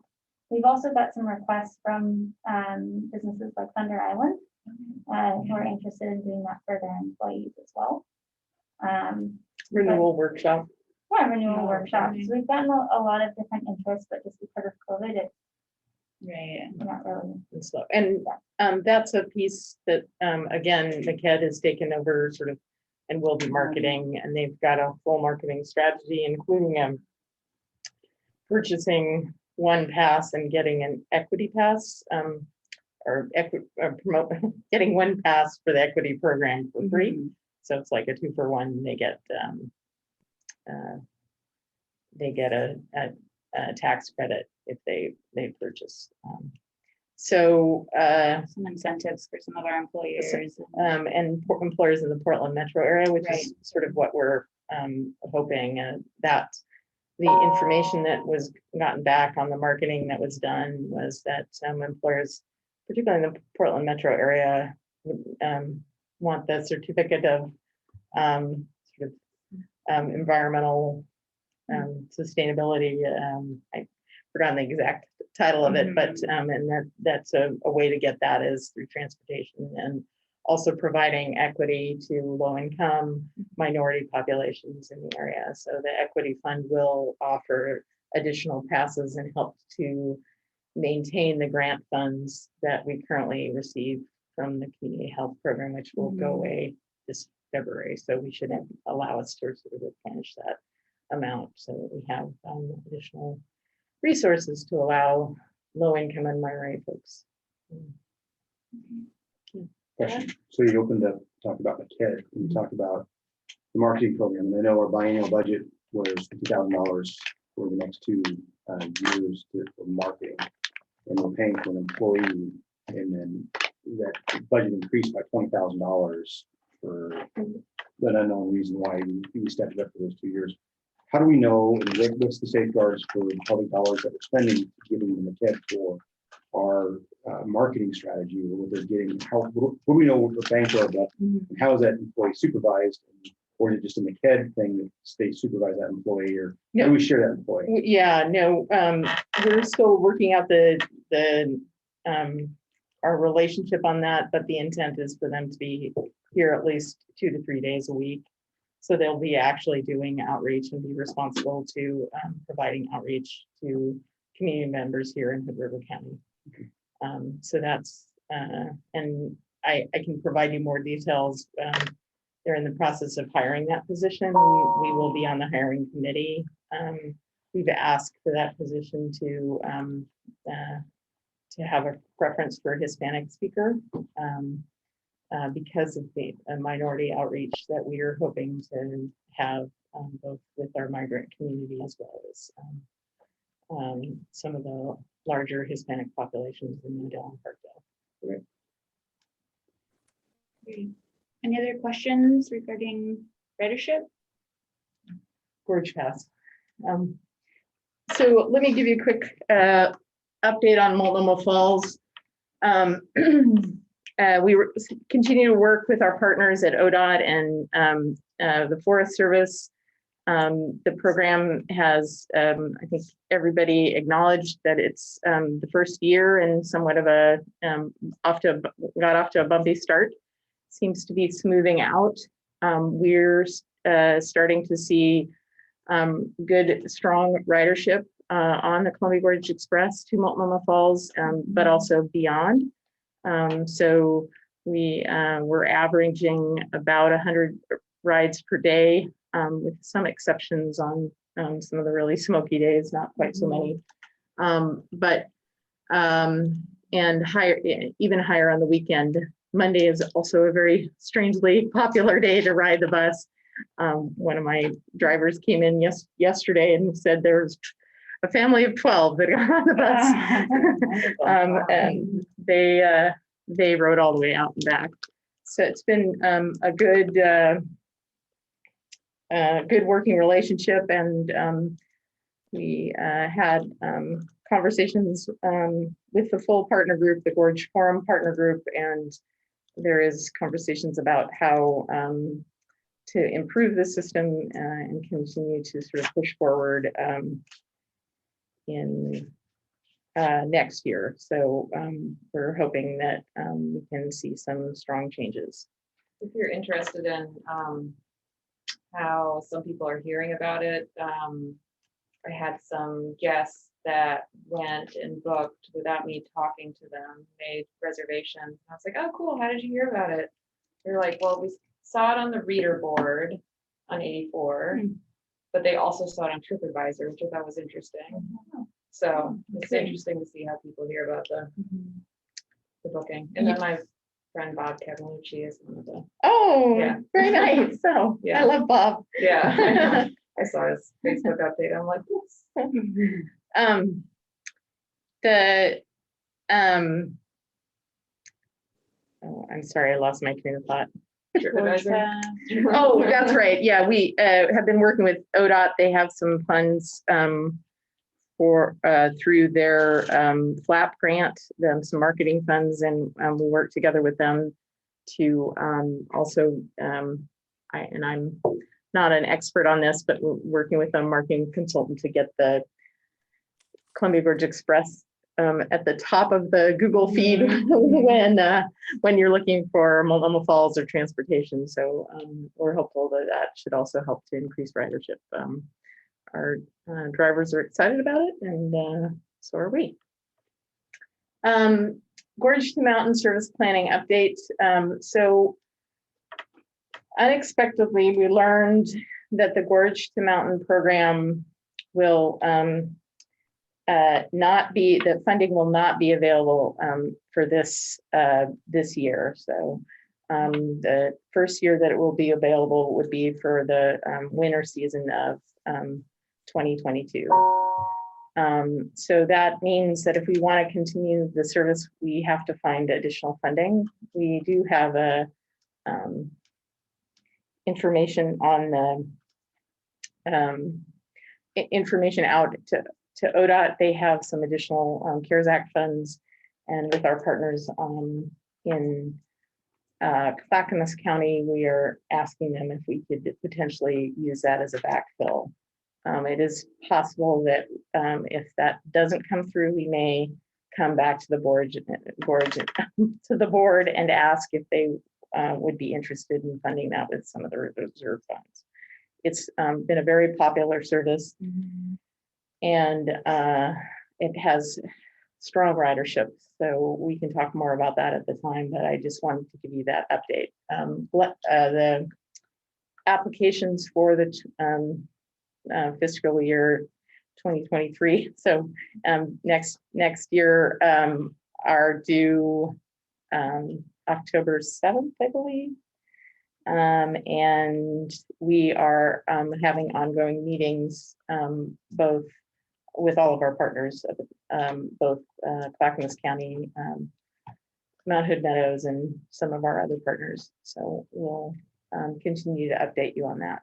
We've also got some requests from businesses like Thunder Island who are interested in doing that for their employees as well. Renewal workshop. Yeah, renewal workshops. We've gotten a lot of different interests, but just because of COVID, it's not really. And slow. And that's a piece that, again, MCED has taken over sort of and will be marketing, and they've got a full marketing strategy, including purchasing one pass and getting an equity pass, getting one pass for the equity program for free. So it's like a 2-for-1. They get a tax credit if they purchase. Some incentives for some of our employers. And employers in the Portland metro area, which is sort of what we're hoping that the information that was gotten back on the marketing that was done was that employers, particularly in the Portland metro area, want the certificate of environmental sustainability. I forgot the exact title of it, but and that's a way to get that is through transportation, and also providing equity to low-income minority populations in the area. So the equity fund will offer additional passes and help to maintain the grant funds that we currently receive from the community health program, which will go away this February. So we should allow us to sort of replenish that amount so that we have additional resources to allow low-income and minority folks. Question. So you opened up, talk about MCED, and you talked about the marketing program. And I know our biennial budget was $50,000 for the next 2 years for marketing, and we're paying for an employee, and then that budget increased by $20,000 for an unknown reason why we stepped it up for those 2 years. How do we know, and what's the safeguards for the public dollars that we're spending, giving them MCED for our marketing strategy, or what they're getting? What do we know what the banks are about, and how is that employee supervised, or is it just a MCED thing that they supervise that employee, or how do we share that employee? Yeah, no, we're still working out our relationship on that, but the intent is for them to be here at least 2 to 3 days a week. So they'll be actually doing outreach and be responsible to providing outreach to community members here in Hood River County. So that's, and I can provide you more details. They're in the process of hiring that position. We will be on the hiring committee. We've asked for that position to have a preference for a Hispanic speaker because of the minority outreach that we are hoping to have both with our migrant community as well as some of the larger Hispanic populations in Udall and Parkdale. Great. Any other questions regarding ridership? Gorge Pass. So let me give you a quick update on Multnomah Falls. We continue to work with our partners at ODOT and the Forest Service. The program has, I think everybody acknowledged that it's the first year and somewhat of a, got off to a bumpy start. Seems to be smoothing out. We're starting to see good, strong ridership on the Columbia Gorge Express to Multnomah Falls, but also beyond. So we're averaging about 100 rides per day, with some exceptions on some of the really smoky days, not quite so many. And higher, even higher on the weekend. Monday is also a very strangely popular day to ride the bus. One of my drivers came in yesterday and said there's a family of 12 that got on the bus. And they rode all the way out and back. So it's been a good working relationship, and we had conversations with the full partner group, the Gorge Forum partner group, and there is conversations about how to improve the system and continue to sort of push forward in next year. So we're hoping that we can see some strong changes. If you're interested in how some people are hearing about it, I had some guests that went and booked without me talking to them, made reservations. I was like, oh, cool. How did you hear about it? They're like, well, we saw it on the reader board on 84, but they also saw it on TripAdvisor, which I thought was interesting. So it's interesting to see how people hear about the booking. And then my friend Bob Cavalucci is one of the. Oh, Yeah. very nice. So Yeah. I love Bob. Yeah, I know. I saw his Facebook update. I'm like, yes. Oh, I'm sorry, I lost my train of thought. TripAdvisor. Oh, that's right. Yeah, we have been working with ODOT. They have some funds for through their FLAP grant, some marketing funds, and we work together with them to also, I'm not an expert on this, but we're working with a marketing consultant to get the Columbia Gorge Express at the top of the Google feed when you're looking for Multnomah Falls or transportation. So we're hopeful that that should also help to increase ridership. Our drivers are excited about it, and so are we. Gorge to Mountain Service Planning update. So unexpectedly, we learned that the Gorge to Mountain program will not be, the funding will not be available for this year. So the first year that it will be available would be for the winter season of 2022. So that means that if we want to continue the service, we have to find additional funding. We do have a information on the information out to ODOT. They have some additional CARES Act funds, and with our partners in Clackamas County, we are asking them if we could potentially use that as a backfill. It is possible that if that doesn't come through, we may come back to the board and ask if they would be interested in funding that with some of the reserve funds. It's been a very popular service, and it has strong ridership. So we can talk more about that at the time, but I just wanted to give you that update. The applications for the fiscal year 2023, so next year, are due October 7th, I believe. And we are having ongoing meetings, both with all of our partners, both Clackamas County, Mount Hood Meadows, and some of our other partners. So we'll continue to update you on that.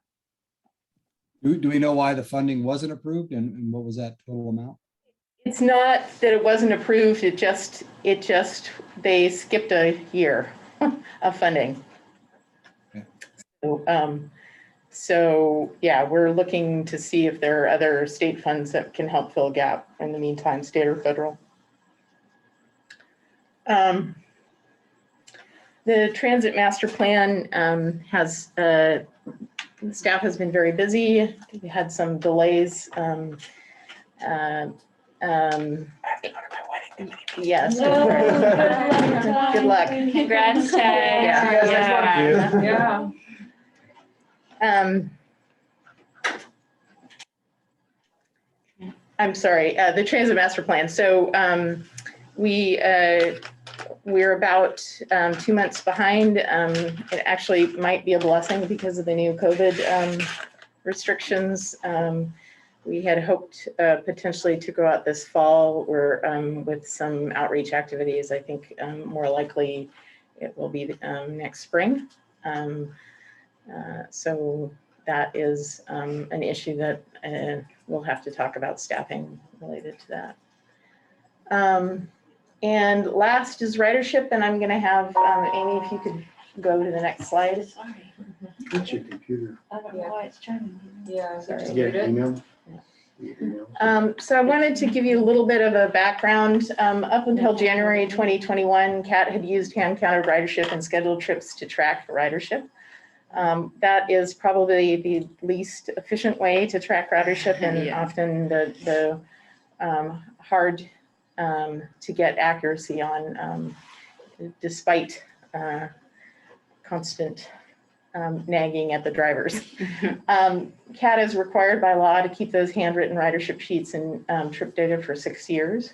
Do we know why the funding wasn't approved, and what was that total amount? It's not that it wasn't approved, it just they skipped a year of funding. Okay. So yeah, we're looking to see if there are other state funds that can help fill a gap in the meantime, state or federal. The transit master plan has staff has been very busy. We had some delays. Yes. Good luck. Congrats, Chad. Yeah. I'm sorry, the transit master plan. So we're about 2 months behind. It actually might be a blessing because of the new COVID restrictions. We had hoped potentially to go out this fall or with some outreach activities. I think more likely it will be next spring. So that is an issue that we'll have to talk about staffing related to that. And last is ridership, and I'm going to have Amy, if you could go to the next slide. It's your computer. I don't know why it's chiming. Yeah, Sorry. just You mute get it. email? You get email? So I wanted to give you a little bit of a background. Up until January 2021, CAT had used hand-counted ridership and scheduled trips to track ridership. That is probably the least efficient way to track ridership and Yeah. often the hard to get accuracy on despite constant nagging at the drivers. CAT is required by law to keep those handwritten ridership sheets and trip data for 6 years.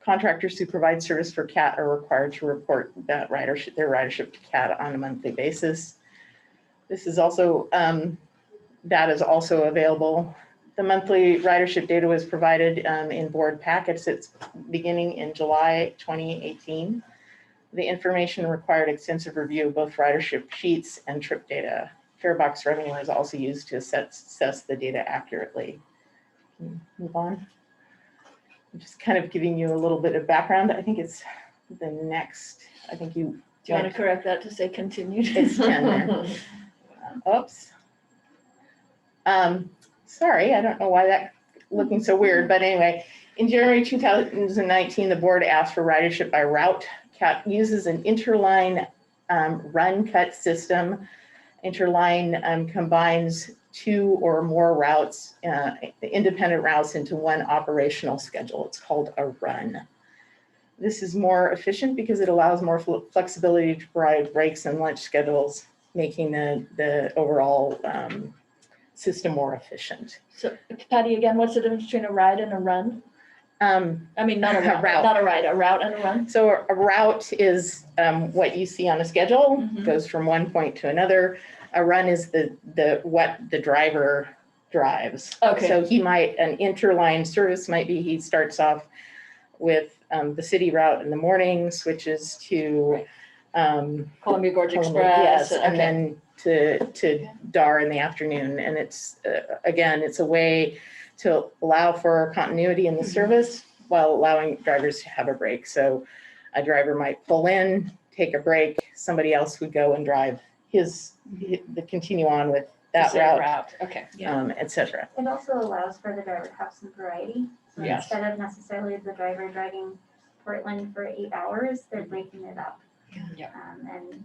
Contractors who provide service for CAT are required to report that their ridership to CAT on a monthly basis. This is also, that is also available. The monthly ridership data was provided in board packets. It's beginning in July 2018. The information required extensive review of both ridership sheets and trip data. Farebox revenue is also used to assess the data accurately. Can you move on? I'm just kind of giving you a little bit of background. I think it's the next, I think you. Do you want to correct that to say continued? It's 10 there. Oops. Sorry, I don't know why that looking so weird, but anyway, in January 2019, the board asked for ridership by route. CAT uses an interline run cut system. Interline combines 2 or more routes, independent routes into one operational schedule. It's called a run. This is more efficient because it allows more flexibility to provide breaks and lunch schedules, making the overall system more efficient. So Patty, again, what's the difference between a ride and a run? I mean, not a route, route. not a ride, a route and a run? So a route is what you see on a schedule, Mhm. goes from one point to another. A run is what the driver drives. Okay. So an interline service might be, he starts off with the city route in the morning, switches to Columbia Gorge Columbia, Express. yes, and then to DAR in the afternoon. And it's, again, it's a way to allow for continuity in the service while allowing drivers to have a break. So a driver might pull in, take a break, somebody else would go and drive continue on with that route, Okay. et cetera. It also allows for the driver to have some variety. So Yes. instead of necessarily the driver driving Portland for 8 hours, they're breaking it up. Yeah. And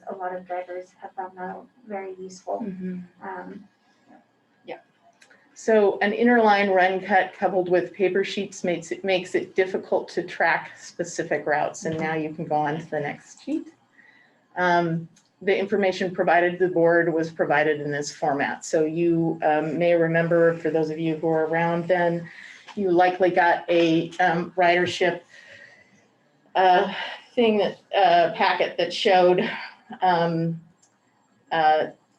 a lot of drivers have found that very useful. So an interline run cut coupled with paper sheets makes it difficult to track specific routes. And now you can go on to the next sheet. The information provided to the board was provided in this format. So you may remember, for those of you who were around then, you likely got a ridership packet that showed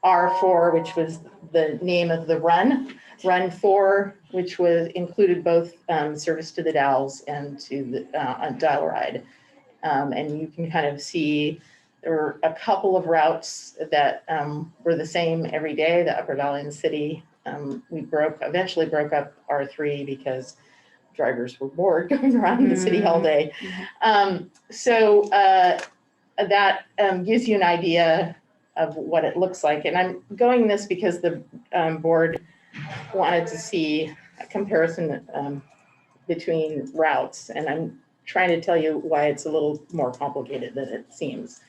R4, which was the name of the run. Run 4, which included both service to the Dalles and to the Dial-A-Ride. And you can kind of see there were a couple of routes that were the same every day, the Upper Valley and the City. We eventually broke up R3 because drivers were bored going around the city all day. So that gives you an idea of what it looks like. And I'm going this because the board wanted to see a comparison between routes. And I'm trying to tell you why it's a little more complicated than it seems.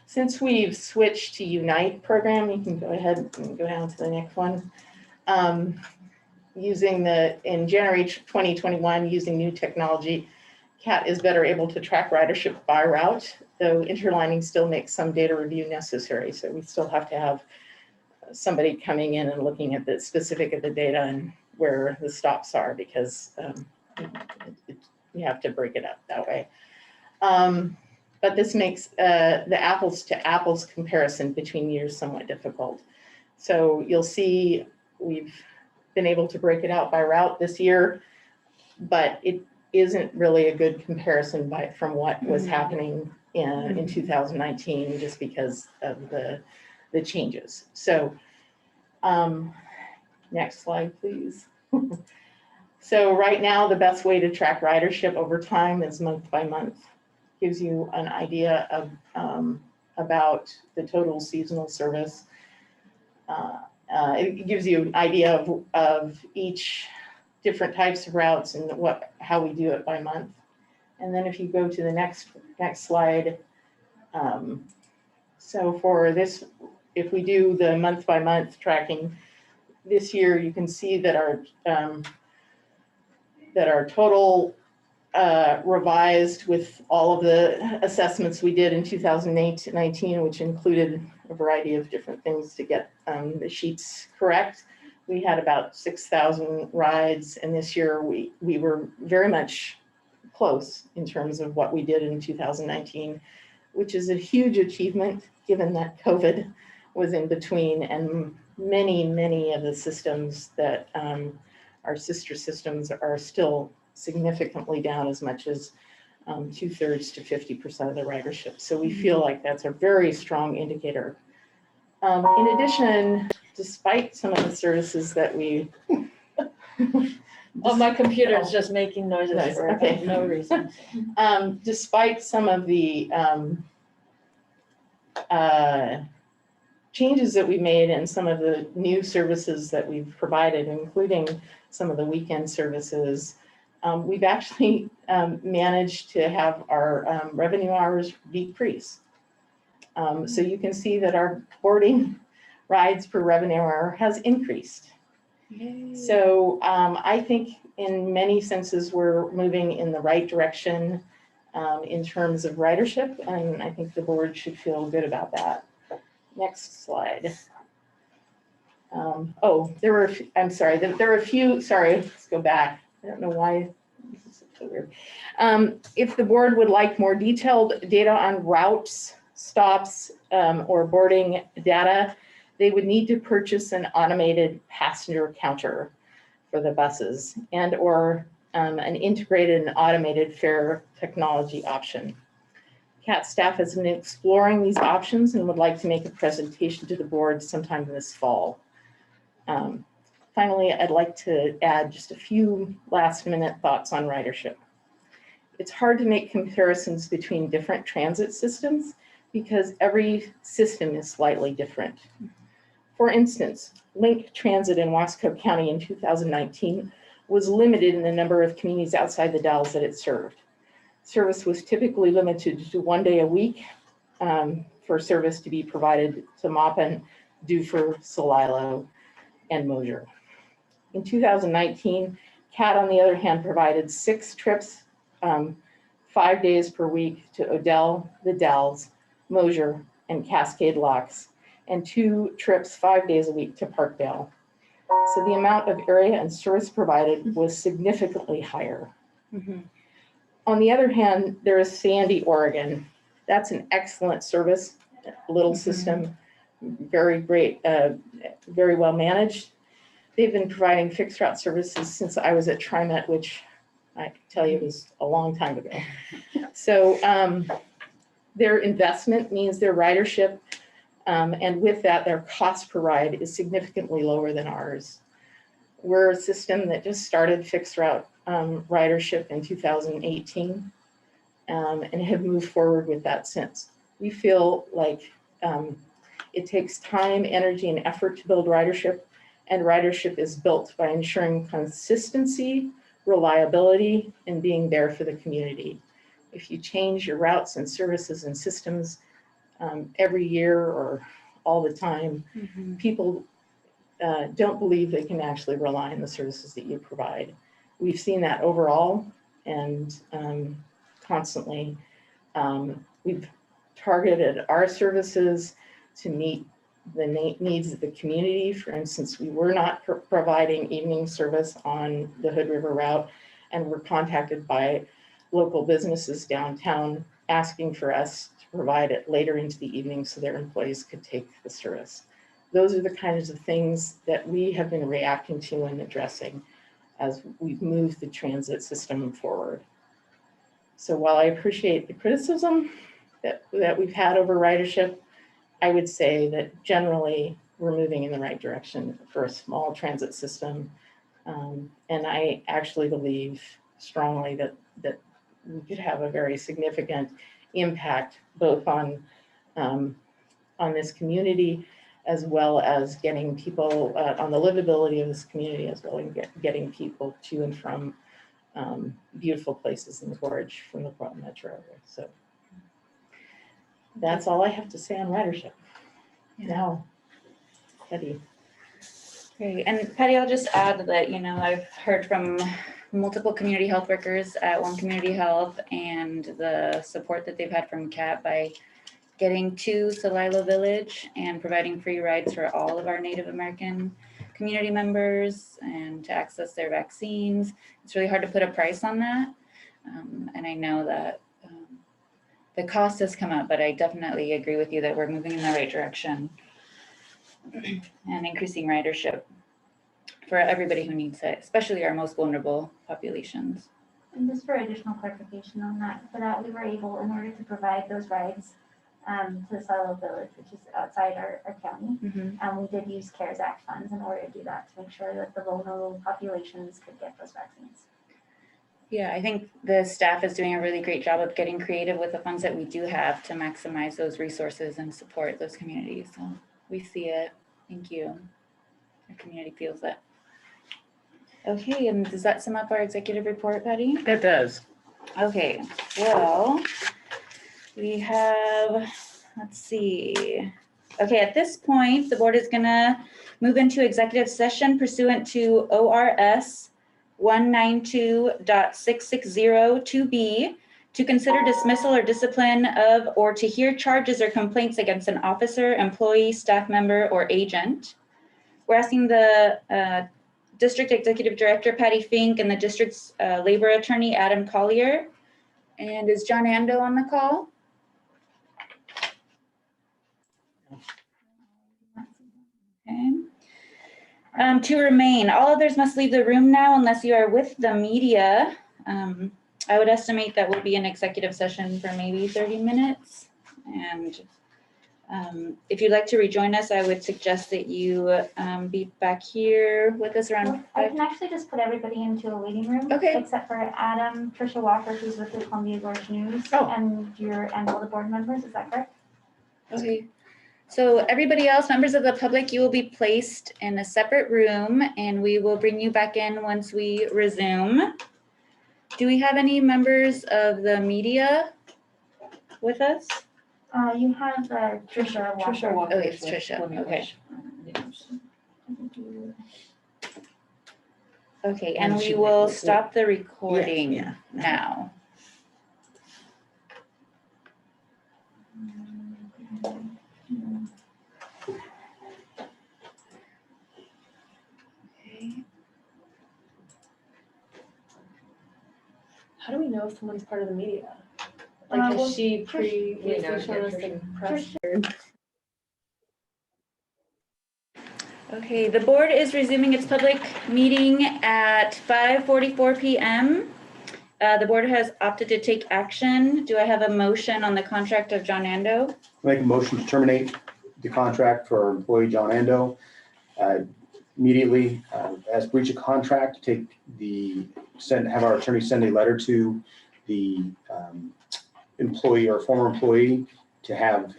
Since we've switched to Unite program, you can go ahead and go down to the next one. In January 2021, using new technology, CAT is better able to track ridership by route, though interlining still makes some data review necessary. So we still have to have somebody coming in and looking at the specific of the data and where the stops are, because you have to break it up that way. But this makes the apples to apples comparison between years somewhat difficult. So you'll see we've been able to break it out by route this year, but it isn't really a good comparison from what was happening in 2019, just because of the changes. So next slide, please. So right now, the best way to track ridership over time is month by month. Gives you an idea of about the total seasonal service. it gives you an idea of each different types of routes and how we do it by month. And then if you go to the next slide, so for this, if we do the month by month tracking this year, you can see that our total revised with all of the assessments we did in 2019, which included a variety of different things to get the sheets correct. We had about 6,000 rides, and this year we were very much close in terms of what we did in 2019, which is a huge achievement given that COVID was in between, and many of the systems that our sister systems are still significantly down, as much as 2/3 to 50% of the ridership. So we feel like that's a very strong indicator. In addition, despite some of the services that we Oh, my computer is just making noises Nice, for okay. no reason. Despite some of the changes that we made and some of the new services that we've provided, including some of the weekend services, we've actually managed to have our revenue hours decrease. So you can see that our boarding rides per revenue hour has increased. So I think in many senses, we're moving in the right direction in terms of ridership, and I think the board should feel good about that. Next slide. There were a few, sorry, let's go back. I don't know why this is so weird. If the board would like more detailed data on routes, stops, or boarding data, they would need to purchase an automated passenger counter for the buses or an integrated and automated fare technology option. CAT staff has been exploring these options and would like to make a presentation to the board sometime this fall. Finally, I'd like to add just a few last minute thoughts on ridership. It's hard to make comparisons between different transit systems because every system is slightly different. For instance, Link Transit in Wasco County in 2019 was limited in the number of communities outside the Dalles that it served. Service was typically limited to 1 day a week for service to be provided to Maupin, Dufur, Celilo, and Mosier. In 2019, CAT, on the other hand, provided 6 trips, 5 days per week to Odell, the Dalles, Mosier, and Cascade Locks, and 2 trips 5 days a week to Parkdale. So the amount of area and service provided was significantly higher. On the other hand, there is Sandy, Oregon. That's an excellent service, little system, very great, very well managed. They've been providing fixed route services since I was at TriMet, which I can tell you was a long time ago. So their investment means their ridership, and with that, their cost per ride is significantly lower than ours. We're a system that just started fixed route ridership in 2018 and have moved forward with that since. We feel like it takes time, energy, and effort to build ridership, and ridership is built by ensuring consistency, reliability, and being there for the community. If you change your routes and services and systems every year or all the time, people don't believe they can actually rely on the services that you provide. We've seen that overall and constantly. We've targeted our services to meet the needs of the community. For instance, we were not providing evening service on the Hood River route, and were contacted by local businesses downtown asking for us to provide it later into the evening so their employees could take the service. Those are the kinds of things that we have been reacting to and addressing as we've moved the transit system forward. So while I appreciate the criticism that we've had over ridership, I would say that generally we're moving in the right direction for a small transit system. And I actually believe strongly that we could have a very significant impact both on this community as well as getting people on the livability of this community, as well as getting people to and from beautiful places in the gorge from the Portland metro area. So that's all I have to say on ridership. Now, Patty. Great. And Patty, I'll just add that, I've heard from multiple community health workers at One Community Health and the support that they've had from CAP by getting to Celilo Village and providing free rides for all of our Native American community members and to access their vaccines. It's really hard to put a price on that. And I know that the cost has come up, but I definitely agree with you that we're moving in the right direction and increasing ridership for everybody who needs it, especially our most vulnerable populations. And just for additional clarification on that, for that we were able, in order to provide those rides to the Celilo Village, which is outside our county, we did use CARES Act funds in order to do that, to make sure that the vulnerable populations could get those vaccines. Yeah, I think the staff is doing a really great job of getting creative with the funds that we do have to maximize those resources and support those communities. So we see it. Thank you. Our community feels it. Okay, and does that sum up our executive report, Patty? That does. Okay, well, we have, let's see. Okay, at this point, the board is gonna move into executive session pursuant to ORS 192.6602B to consider dismissal or discipline of, or to hear charges or complaints against an officer, employee, staff member, or agent. We're asking the District Executive Director, Patty Fink, and the district's labor attorney, Adam Collier. And is John Ando on the call? Okay. To remain, all others must leave the room now unless you are with the media. I would estimate that we'll be in executive session for maybe 30 minutes. And if you'd like to rejoin us, I would suggest that you be back here with us around I can actually just put everybody into a waiting room. Okay. Except for Adam, Trisha Walker, who's with the Columbia Gorge News, and all the board members. Is that correct? Okay. So everybody else, members of the public, you will be placed in a separate room and we will bring you back in once we resume. Do we have any members of the media with us? You have Trisha Walker. Trisha Walker. Oh, it's Trisha. Okay. Okay, and we will stop the recording now. How do we know if someone's part of the media? Like, well, has she previously know, shown us the press? Okay, the board is resuming its public meeting at 5:44 p.m. The board has opted to take action. Do I have a motion on the contract of John Ando? Make a motion to terminate the contract for our employee John Ando immediately as breach of contract. Have our attorney send a letter to the employee or former employee to have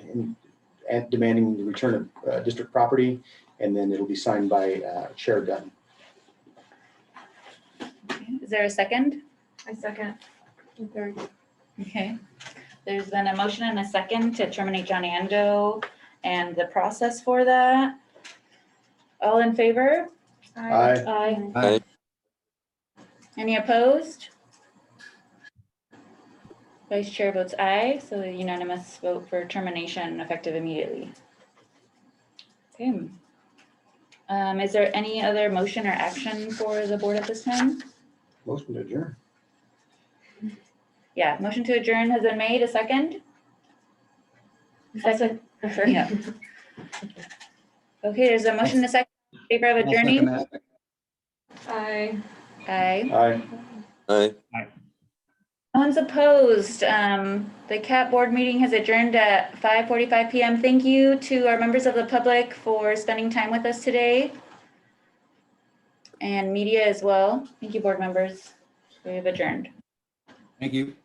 demanding the return of district property, and then it'll be signed by Chair Gunn. Is there a second? I second. Okay. There's been a motion and a second to terminate John Ando and the process for that. All in favor? Aye. Aye. Any opposed? Vice Chair votes aye, so a unanimous vote for termination effective immediately. Okay. Is there any other motion or action for the board at this time? Motion to adjourn. Yeah, motion to adjourn has been made. A second? Second. Yeah. Okay, there's a motion and a second in favor of I'll second adjourning. that. Aye. Aye. Aye. No one's opposed. The CAP board meeting has adjourned at 5:45 p.m. Thank you to our members of the public for spending time with us today. And media as well. Thank you, board members. We have adjourned. Thank you.